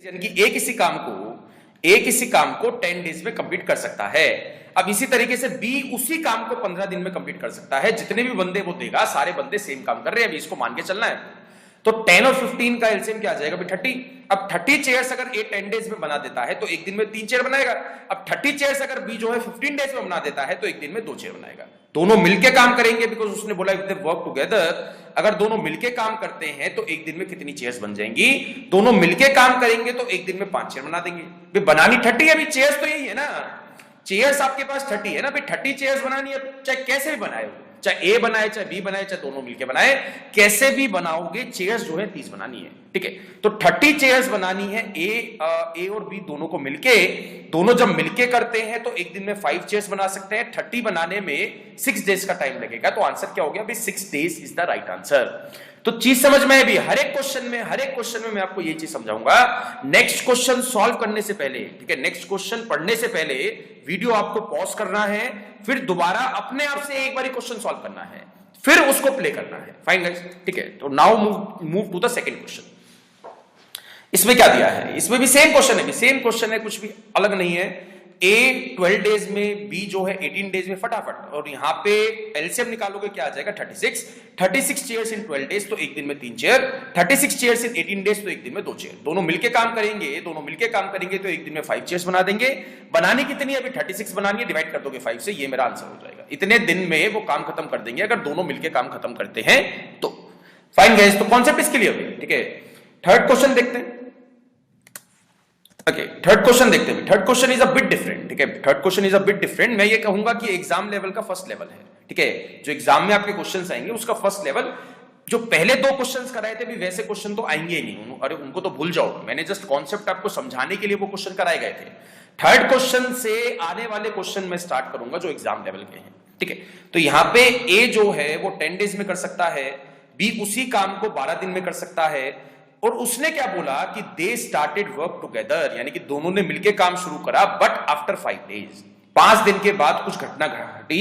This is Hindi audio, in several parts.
यानी कि ए किसी काम को 10 डेज में कंप्लीट कर सकता है। अब इसी तरीके से बी उसी काम को 15 दिन में कंप्लीट कर सकता है। जितने भी बंदे वो देगा सारे बंदे सेम काम कर रहे हैं, अभी इसको मान के चलना है। तो 10 और 15 का एलसीएम क्या आ जाएगा? 30। अब 30 चेयर्स अगर ए 10 डेज में बना देता है तो एक दिन में 3 चेयर बनाएगा। अब 30 चेयर्स अगर बी जो है 15 डेज में बना देता है तो एक दिन में 2 चेयर बनाएगा। दोनों मिलके काम करेंगे, बिकॉज उसने बोला इफ दे वर्क टुगेदर, अगर दोनों मिलके काम करते हैं तो एक दिन में कितनी चेयर्स बन जाएंगी? दोनों मिलके काम करेंगे तो एक दिन में 5 चेयर बना देंगे। बनानी 30 है, अभी चेयर्स तो यही है ना, चेयर्स आपके पास 30 है ना भाई, 30 चेयर्स बनानी है, चाहे कैसे भी बनाए, चाहे ए बनाए चाहे बी बनाए चाहे दोनों मिलके बनाए, कैसे भी बनाओगे चेयर्स जो है 30 बनानी है। ठीक है, तो 30 चेयर्स बनानी है ए और बी दोनों को मिलके। दोनों जब मिलके करते हैं तो एक दिन में 5 चेयर्स बना सकते हैं। 30 बनाने में 6 डेज का टाइम लगेगा, तो आंसर क्या हो गया? 6 days is the right answer. तो चीज समझ में भी, हर एक क्वेश्चन में मैं आपको ये चीज समझाऊंगा। नेक्स्ट क्वेश्चन सॉल्व करने से पहले, ठीक है, नेक्स्ट क्वेश्चन पढ़ने से पहले वीडियो आपको पॉज करना है, फिर दोबारा अपने आप से एक बार क्वेश्चन सॉल्व करना है, फिर उसको प्ले करना है। फाइन गाइस, ठीक है। तो now move to the second question. इसमें क्या दिया है? इसमें भी सेम क्वेश्चन है, कुछ भी अलग नहीं है। ए 12 डेज में, बी जो है 18 डेज में, फटाफट। और यहां पे एलसीएम निकालोगे क्या आ जाएगा? 36 चेयर्स इन 12 डेज तो एक दिन में 3 चेयर, 36 चेयर्स इन 18 डेज तो एक दिन में 2 चेयर। दोनों मिलके काम करेंगे तो एक दिन में 5 चेयर्स बना देंगे। बनानी कितनी है? अभी 36 बनानी है, डिवाइड कर दोगे 5 से, ये मेरा आंसर हो जाएगा। इतने दिन में वो काम खत्म कर देंगे अगर दोनों मिलके काम खत्म करते हैं तो। फाइन गाइस, तो कॉन्सेप्ट इसके लिए हो, ठीक है। थर्ड क्वेश्चन देखते हैं। थर्ड क्वेश्चन देखते हैं। Third question is a bit different, ठीक है। Third question is a bit different. मैं ये कहूंगा कि एग्जाम लेवल का फर्स्ट लेवल है, ठीक है। जो एग्जाम में आपके क्वेश्चंस आएंगे उसका फर्स्ट लेवल। जो पहले 2 क्वेश्चंस कराए थे भी वैसे क्वेश्चन तो आएंगे ही नहीं, अरे उनको तो भूल जाओ। मैंने जस्ट कॉन्सेप्ट आपको समझाने के लिए वो क्वेश्चन कराए गए थे। थर्ड क्वेश्चन से आने वाले क्वेश्चन में स्टार्ट करूंगा जो एग्जाम लेवल के हैं, ठीक है। तो यहां पे ए जो है वो 10 डेज में कर सकता है, बी उसी काम को 12 दिन में कर सकता है। और उसने क्या बोला कि दे स्टार्टेड वर्क टुगेदर, यानी कि दोनों ने मिलकर काम शुरू करा, बट आफ्टर 5 डेज, 5 दिन के बाद कुछ घटना घटी,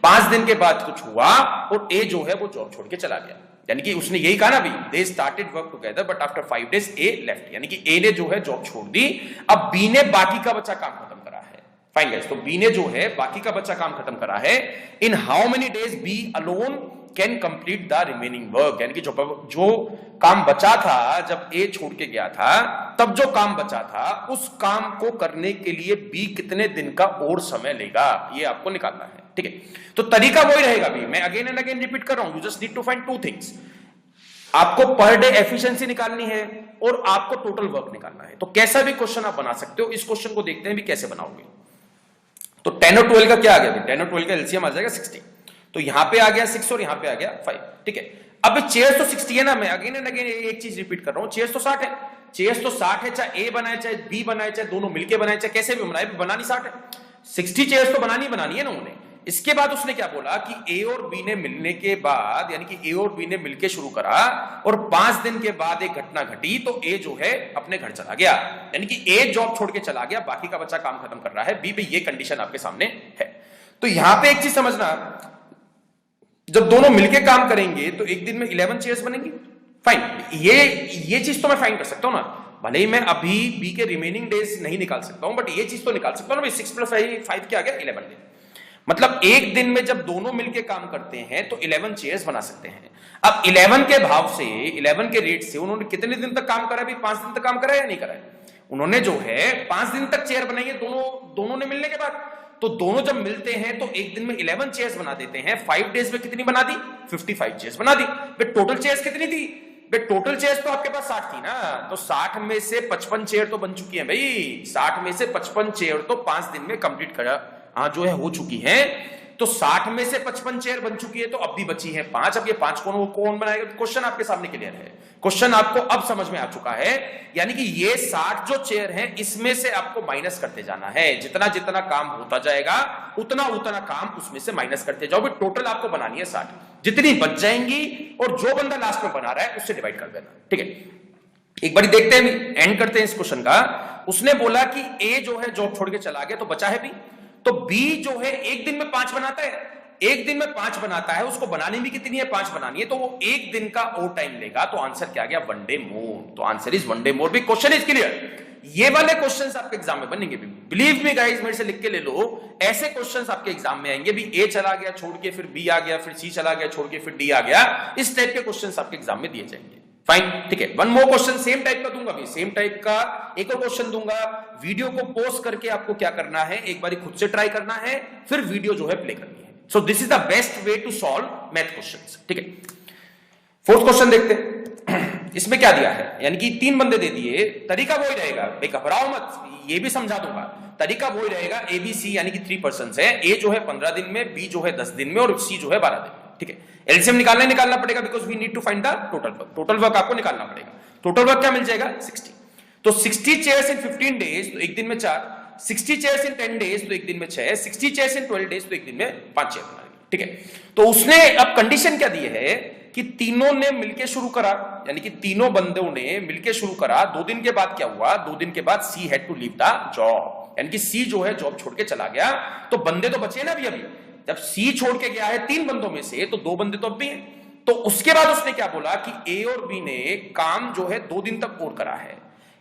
5 दिन के बाद कुछ हुआ और ए जो है वो जॉब छोड़ के चला गया। यानी कि उसने यही कहा ना भी, they started work together but after 5 days A left, यानी कि ए ने जो है जॉब छोड़ दी। अब बी ने बाकी का बचा काम खत्म करा है। फाइन गाइस, तो बी ने जो है बाकी का बचा काम खत्म करा है। In how many days B alone can complete the remaining work, यानी कि जो काम बचा था जब ए छोड़ के गया था, तब जो काम बचा था उस काम को करने के लिए बी कितने दिन का और समय लेगा, ये आपको निकालना है, ठीक है। तो तरीका वही रहेगा भी, मैं अगेन एंड अगेन रिपीट कर रहा हूं, you just need to find 2 things. आपको पर डे एफिशिएंसी निकालनी है और आपको टोटल वर्क निकालना है। तो कैसा भी क्वेश्चन आप बना सकते हो। इस क्वेश्चन को देखते हैं भी कैसे बनाओगे। तो 10 और 12 का क्या आ गया? 10 और 12 का एलसीएम आ जाएगा 60। तो यहां पे आ गया 6 और यहां पे आ गया 5, ठीक है। अब चेयर्स तो 60 है ना, मैं अगेन एंड अगेन एक चीज रिपीट कर रहा हूं, चेयर्स तो 60 है। चेयर्स तो 60 है, चाहे ए बनाए चाहे बी बनाए चाहे दोनों मिलके बनाए चाहे कैसे भी बनाए, बनानी 60 है। 60 चेयर्स तो बनानी है ना उन्हें। इसके बाद उसने क्या बोला कि ए और बी ने मिलने के बाद, यानी कि ए और बी ने मिलके शुरू करा और 5 दिन के बाद एक घटना घटी तो ए जो है अपने घर चला गया, यानी कि ए जॉब छोड़ के चला गया, बाकी का बच्चा काम खत्म कर रहा है। बी पे ये कंडीशन आपके सामने है। तो यहां पे एक चीज समझना, जब दोनों मिलके काम करेंगे तो एक दिन में 11 चेयर्स बनेंगी। फाइन, ये चीज तो मैं फाइन कर सकता हूं ना, भले ही मैं अभी बी के रिमेनिंग डेज नहीं निकाल सकता हूं, बट ये चीज तो निकाल सकता हूं ना। 6 + 5 क्या आ गया? 11 डे। मतलब एक दिन में जब दोनों मिलके काम करते हैं तो 11 चेयर्स बना सकते हैं। अब 11 के भाव से, 11 के रेट से उन्होंने कितने दिन तक काम करा? अभी 5 दिन तक काम करा या नहीं करा है? उन्होंने जो है 5 दिन तक चेयर बनाई है दोनों ने मिलने के बाद। तो दोनों जब मिलते हैं तो एक दिन में 11 चेयर्स बना देते हैं। 5 डेज में कितनी बना दी? 55 चेयर्स बना दी। टोटल चेयर्स कितनी थी? टोटल चेयर्स तो आपके पास 60 थी ना, तो 60 में से 55 चेयर तो बन चुकी है भाई। 60 में से 55 चेयर तो 5 दिन में कंप्लीट करा जो है हो चुकी है। तो 60 में से 55 चेयर बन चुकी है, तो अब भी बची है 5। अब ये 5 कौन बनाएगा? क्वेश्चन आपके सामने क्लियर है, क्वेश्चन आपको अब समझ में आ चुका है। यानी कि ये 60 जो चेयर है इसमें से आपको माइनस करते जाना है। जितना जितना काम होता जाएगा उतना उतना काम उसमें से माइनस करते जाओ। टोटल आपको बनानी है 60, जितनी बच जाएंगी और जो बंदा लास्ट में बना रहा है उससे डिवाइड कर देना, ठीक है। एक बार देखते हैं, एंड करते हैं इस क्वेश्चन का। उसने बोला कि ए जो है जॉब छोड़ के चला गया तो बचा है बी, तो बी जो है एक दिन में 5 बनाता है। एक दिन में 5 बनाता है, उसको बनाने में कितनी है, 5 बनानी है, तो वो एक दिन का और टाइम लेगा। तो आंसर क्या गया, 1 डे मोर। तो आंसर इज 1 डे मोर। भी क्वेश्चन इज क्लियर। ये वाले क्वेश्चंस आपके एग्जाम में बनेंगे। बिलीव मी गाइस, मेरे से लिख के ले लो, ऐसे क्वेश्चंस आपके एग्जाम में आएंगे। भी ए चला गया छोड़ के, फिर बी आ गया, फिर सी चला गया छोड़ के, फिर डी आ गया। इस टाइप के क्वेश्चंस आपके एग्जाम में दिए जाएंगे। फाइन, ठीक है। 1 मोर क्वेश्चन सेम टाइप का दूंगा, भी सेम टाइप का एक और क्वेश्चन दूंगा। वीडियो को पॉज करके आपको क्या करना है, एक बार खुद से ट्राई करना है, फिर वीडियो जो है प्ले करनी है। So this is the best way to solve math questions, ठीक है। 4th क्वेश्चन देखते हैं। इसमें क्या दिया है, यानी कि 3 बंदे दे दिए, तरीका वही रहेगा, घबराओ मत, ये भी समझा दूंगा। तरीका वही रहेगा, ए बी सी यानी कि 3 पर्संस है। ए जो है 15 दिन में, बी जो है 10 दिन में, और सी जो है 12 दिन में, ठीक है। एलसीएम निकालना पड़ेगा, because we need to find the total work. Total work आपको निकालना पड़ेगा। टोटल वर्क क्या मिल जाएगा, 60। तो 60 चेयर्स इन 15 डेज, तो एक दिन में 4। 60 चेयर्स इन 10 डेज, तो एक दिन में 6। 60 चेयर्स इन 12 डेज, तो एक दिन में 5 चेयर बनाएंगे, ठीक है। तो उसने अब कंडीशन क्या दी है कि तीनों ने मिलके शुरू करा, यानी कि तीनों बंदों ने मिलके शुरू करा। 2 दिन के बाद क्या हुआ, 2 दिन के बाद C had to leave the job, यानी कि सी जो है जॉब छोड़ के चला गया। तो बंदे तो बचे ना अभी। जब सी छोड़ के गया है 3 बंदों में से, तो 2 बंदे तो अब भी हैं। तो उसके बाद उसने क्या बोला कि ए और बी ने काम जो है 2 दिन तक और करा है,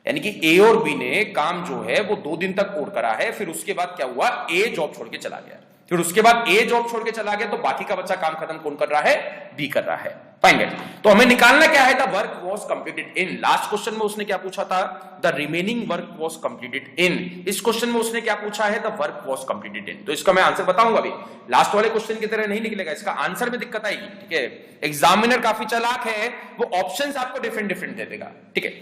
यानी कि ए और बी ने काम जो है वो 2 दिन तक और करा है। फिर उसके बाद क्या हुआ, ए जॉब छोड़ के चला गया। फिर उसके बाद ए जॉब छोड़ के चला गया, तो बाकी का बच्चा काम खत्म कौन कर रहा है, बी कर रहा है। Fine gate. तो हमें निकालना क्या है, the work was completed in. Last question में उसने क्या पूछा था, the remaining work was completed in. इस क्वेश्चन में उसने क्या पूछा है, the work was completed in. तो इसका मैं आंसर बताऊंगा अभी। लास्ट वाले क्वेश्चन की तरह नहीं निकलेगा, इसका आंसर में दिक्कत आएगी, ठीक है। एग्जामिनर काफी चालाक है, वो ऑप्शंस आपको डिफरेंट डिफरेंट दे देगा, ठीक है।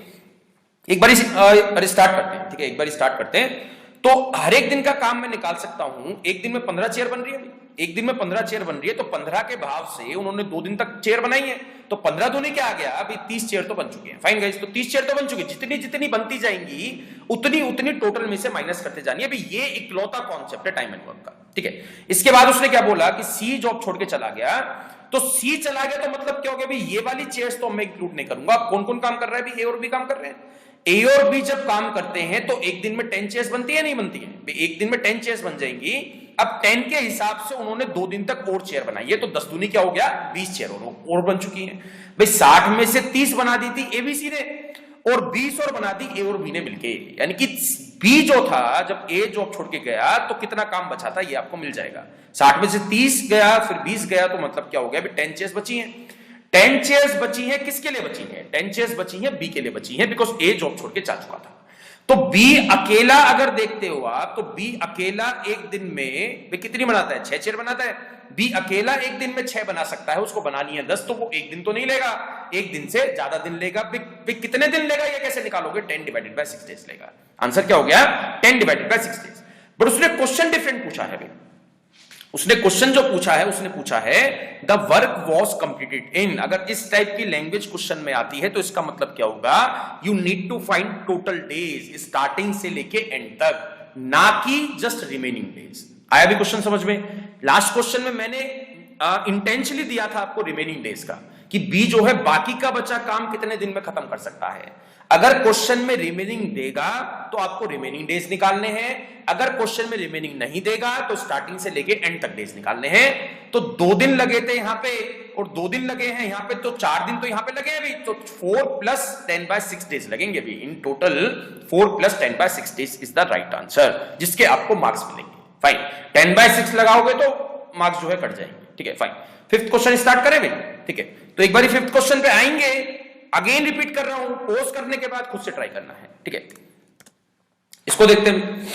एक बार स्टार्ट करते हैं, ठीक है। एक बार स्टार्ट करते हैं। तो हर एक दिन का काम मैं निकाल सकता हूं। एक दिन में 15 चेयर बन रही है, एक दिन में 15 चेयर बन रही है, तो 15 के भाव से उन्होंने 2 दिन तक चेयर बनाई है। तो 15 दूनी क्या आ गया, अभी 30 चेयर तो बन चुकी है। फाइन गाइस, तो 30 चेयर तो बन चुकी है। जितनी जितनी बनती जाएंगी उतनी उतनी टोटल में से माइनस करते जानी है। अभी ये इकलौता कॉन्सेप्ट है टाइम एंड वर्क का, ठीक है। इसके बाद उसने क्या बोला कि सी जॉब छोड़ के चला गया। तो सी चला गया तो मतलब क्या हो गया, भाई ये वाली चेयर्स तो मैं इंक्लूड नहीं करूंगा। कौन कौन काम कर रहा है, भी ए और बी काम कर रहे हैं। ए और बी जब काम करते हैं तो एक दिन में 10 चेयर्स बनती है, नहीं बनती है, एक दिन में 10 चेयर्स बन जाएंगी। अब 10 के हिसाब से उन्होंने 2 दिन तक और चेयर बनाई है, तो 10 दूनी क्या हो गया, 20 चेयर और बन चुकी है। भाई 60 में से 30 बना दी थी एबीसी ने, और 20 और बना दी ए और बी ने मिलके। यानी कि बी जो था, जब ए जॉब छोड़ के गया तो कितना काम बचा था, ये आपको मिल जाएगा। 60 में से 30 गया, फिर 20 गया, तो मतलब क्या हो गया, 10 चेयर्स बची हैं। 10 चेयर्स बची हैं, किसके लिए बची हैं, 10 चेयर्स बची हैं बी के लिए बची हैं, बिकॉज ए जॉब छोड़ के जा चुका था। तो बी अकेला अगर देखते हो आप, तो बी अकेला एक दिन में कितनी बनाता है, 6 चेयर बनाता है। बी अकेला एक दिन में 6 बना सकता है, उसको बनानी है 10, तो वो एक दिन तो नहीं लेगा, एक दिन से ज्यादा दिन लेगा। बी कितने दिन लेगा, ये कैसे निकालोगे, 10 डिवाइडेड बाय 6 डेज लेगा। आंसर क्या हो गया, 10 डिवाइडेड बाय 6 डेज। बट उसने क्वेश्चन डिफरेंट पूछा है। उसने क्वेश्चन जो पूछा है, उसने पूछा है the work was completed in. अगर इस टाइप की लैंग्वेज क्वेश्चन में आती है तो इसका मतलब क्या होगा, you need to find total days starting से लेके एंड तक, ना कि जस्ट रिमेनिंग डेज। आया भी क्वेश्चन समझ में। लास्ट क्वेश्चन में मैंने इंटेंशनली दिया था आपको रिमेनिंग डेज का, कि बी जो है बाकी का बचा काम कितने दिन में खत्म कर सकता है। अगर क्वेश्चन में रिमेनिंग देगा तो आपको रिमेनिंग डेज निकालने हैं, अगर क्वेश्चन में रिमेनिंग नहीं देगा तो स्टार्टिंग से लेके एंड तक डेज निकालने हैं। तो 2 दिन लगे थे यहां पे और 2 दिन लगे हैं यहां पे, तो 4 दिन तो यहां पे लगे अभी, तो 4 + 10/6 डेज लगेंगे अभी। In total 4 + 10/6 days is the right answer, जिसके आपको मार्क्स मिलेंगे। फाइन, 10/6 लगाओगे तो मार्क्स जो है कट जाएंगे, ठीक है। फाइन, 5th क्वेश्चन स्टार्ट करें भाई, ठीक है। तो एक बार 5th क्वेश्चन पे आएंगे, अगेन रिपीट कर रहा हूं, पोज करने के बाद खुद से ट्राई करना है, ठीक है। इसको देखते हैं।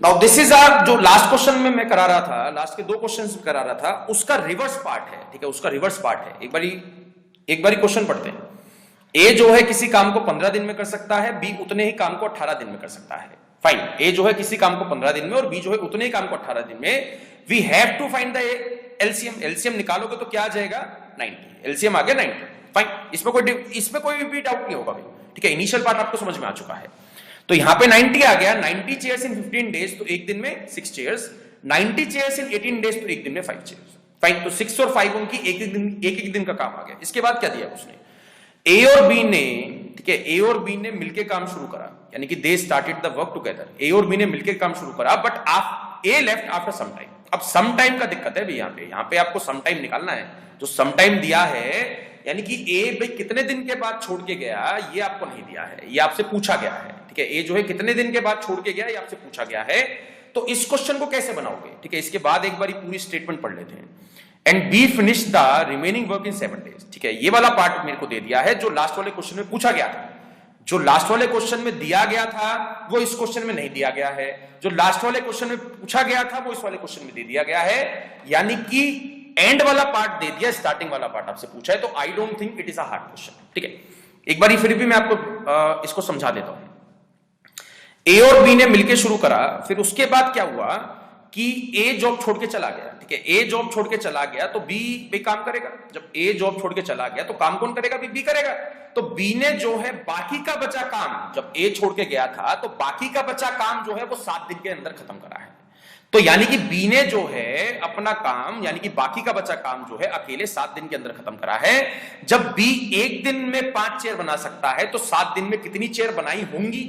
नाउ दिस इज आवर, जो लास्ट क्वेश्चन में मैं करा रहा था, लास्ट के 2 क्वेश्चंस करा रहा था, उसका रिवर्स पार्ट है, ठीक है। उसका रिवर्स पार्ट है। एक बारी क्वेश्चन पढ़ते हैं। ए जो है किसी काम को 15 दिन में कर सकता है, बी उतने ही काम को 18 दिन में कर सकता है। फाइन, ए जो है किसी काम को 15 दिन में और बी जो है उतने ही काम को 18 दिन में। We have to find the LCM. LCM निकालोगे तो क्या आ जाएगा, 90। एलसीएम आ गया 90। फाइन, इसमें कोई भी डाउट नहीं होगा भाई, ठीक है। इनिशियल पार्ट आपको समझ में आ चुका है। तो यहां पे 90 आ गया। 90 चेयर्स इन 15 डेज, तो एक दिन में 6 चेयर्स। 90 चेयर्स इन 18 डेज, तो एक दिन में 5 चेयर्स। फाइन, तो 6 और 5 उनकी एक दिन का काम आ गया। इसके बाद क्या दिया उसने, ए और बी ने, ठीक है, ए और बी ने मिलकर काम शुरू करा, यानी कि they started the work together. A और बी ने मिलकर काम शुरू करा, but A left after some time. अब सम टाइम का दिक्कत है भाई, यहाँ पे आपको सम टाइम निकालना है। जो सम टाइम दिया है यानी कि ए भाई कितने दिन के बाद छोड़ के गया, ये आपको नहीं दिया है, ये आपसे पूछा गया है। ठीक है, ए जो है कितने दिन के बाद छोड़ के गया, ये आपसे पूछा गया है। तो इस क्वेश्चन को कैसे बनाओगे? ठीक है, इसके बाद एक बार पूरी स्टेटमेंट पढ़ लेते हैं। And B finish the remaining work in 7 days। ठीक है, ये वाला पार्ट मेरे को दे दिया है जो लास्ट वाले क्वेश्चन में पूछा गया था। जो लास्ट वाले क्वेश्चन में दिया गया था वो इस क्वेश्चन में नहीं दिया गया है, जो लास्ट वाले क्वेश्चन में पूछा गया था वो इस वाले क्वेश्चन में दे दिया गया है। यानी कि एंड वाला पार्ट दे दिया, स्टार्टिंग वाला पार्ट आपसे पूछा है। तो I don't think it is a hard question. ठीक है, एक बार फिर भी मैं आपको इसको समझा देता हूं। ए और बी ने मिलकर शुरू करा, फिर उसके बाद क्या हुआ कि ए जॉब छोड़ के चला गया। ठीक है, ए जॉब छोड़ के चला गया तो बी भी काम करेगा। जब ए जॉब छोड़ के चला गया तो काम कौन करेगा? बी करेगा। तो बी ने जो है बाकी का बचा काम, जब ए छोड़ के गया था तो बाकी का बचा काम जो है वो 7 दिन के अंदर खत्म करा है। तो यानी कि बी ने जो है अपना काम यानी कि बाकी का बचा काम जो है अकेले 7 दिन के अंदर खत्म करा है। जब बी एक दिन में 5 चेयर बना सकता है तो 7 दिन में कितनी चेयर बनाई होंगी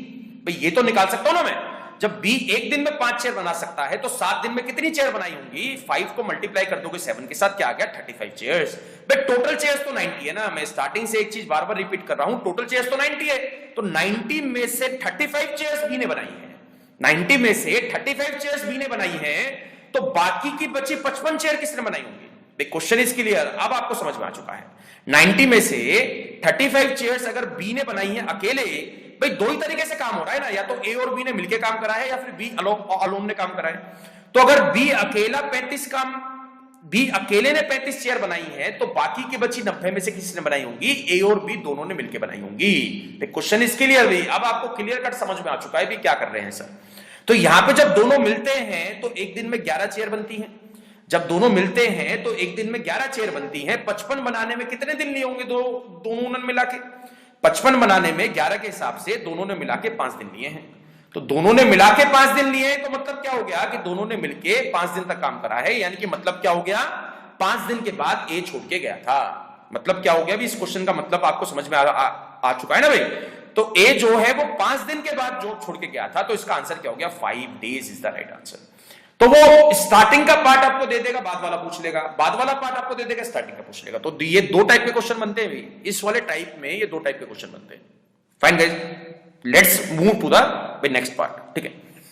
भाई, ये तो निकाल सकता हूं ना मैं। जब बी एक दिन में 5 चेयर बना सकता है तो 7 दिन में कितनी चेयर बनाई होंगी? 5 को मल्टीप्लाई कर दोगे 7 के साथ, क्या आ गया? 35 चेयर्स। भाई टोटल चेयर्स तो 90 है ना। मैं स्टार्टिंग से एक चीज बार बार रिपीट कर रहा हूं, टोटल चेयर्स तो 90 है। तो 90 में से 35 चेयर्स बी ने बनाई है। 90 में से 35 चेयर्स बी ने बनाई है, तो बाकी की बची 55 चेयर किसने बनाई होंगी? क्वेश्चन इज क्लियर, अब आपको समझ में आ चुका है। 90 में से 35 चेयर्स अगर बी ने बनाई है अकेले, भाई दो ही तरीके से काम हो रहा है ना, या तो ए और बी ने मिलकर काम करा है या फिर बी अलोन ने काम करा है। तो अगर बी अकेले ने 35 चेयर बनाई है तो बाकी की बची 90 में से किसने बनाई होंगी? ए और बी दोनों ने मिलकर बनाई होंगी। क्वेश्चन इज क्लियर भाई, अब आपको क्लियर कट समझ में आ चुका है भी क्या कर रहे हैं सर। तो यहां पे जब दोनों मिलते हैं तो एक दिन में 11 चेयर बनती है। जब दोनों मिलते हैं तो एक दिन में 11 चेयर बनती है। 55 बनाने में कितने दिन लिए होंगे दोनों ने मिला के? 55 बनाने में 11 के हिसाब से दोनों ने मिला के 5 दिन लिए हैं। तो दोनों ने मिला के 5 दिन लिए हैं, तो मतलब क्या हो गया कि दोनों ने मिलके 5 दिन तक काम करा है। यानी कि मतलब क्या हो गया? 5 दिन के बाद ए छोड़ के गया था। मतलब क्या हो गया भी? इस क्वेश्चन का मतलब आपको समझ में आ चुका है ना भाई। तो ए जो है वो 5 दिन के बाद जॉब छोड़ के गया था, तो इसका आंसर क्या हो गया? 5 days is the right answer. तो वो स्टार्टिंग का पार्ट आपको दे देगा, बाद वाला पूछ लेगा, बाद वाला पार्ट आपको दे देगा, स्टार्टिंग का पूछ लेगा। तो ये 2 टाइप के क्वेश्चन बनते हैं भाई। इस वाले टाइप में ये 2 टाइप के क्वेश्चन बनते हैं। Fine guys, let's move to the next part. ठीक है,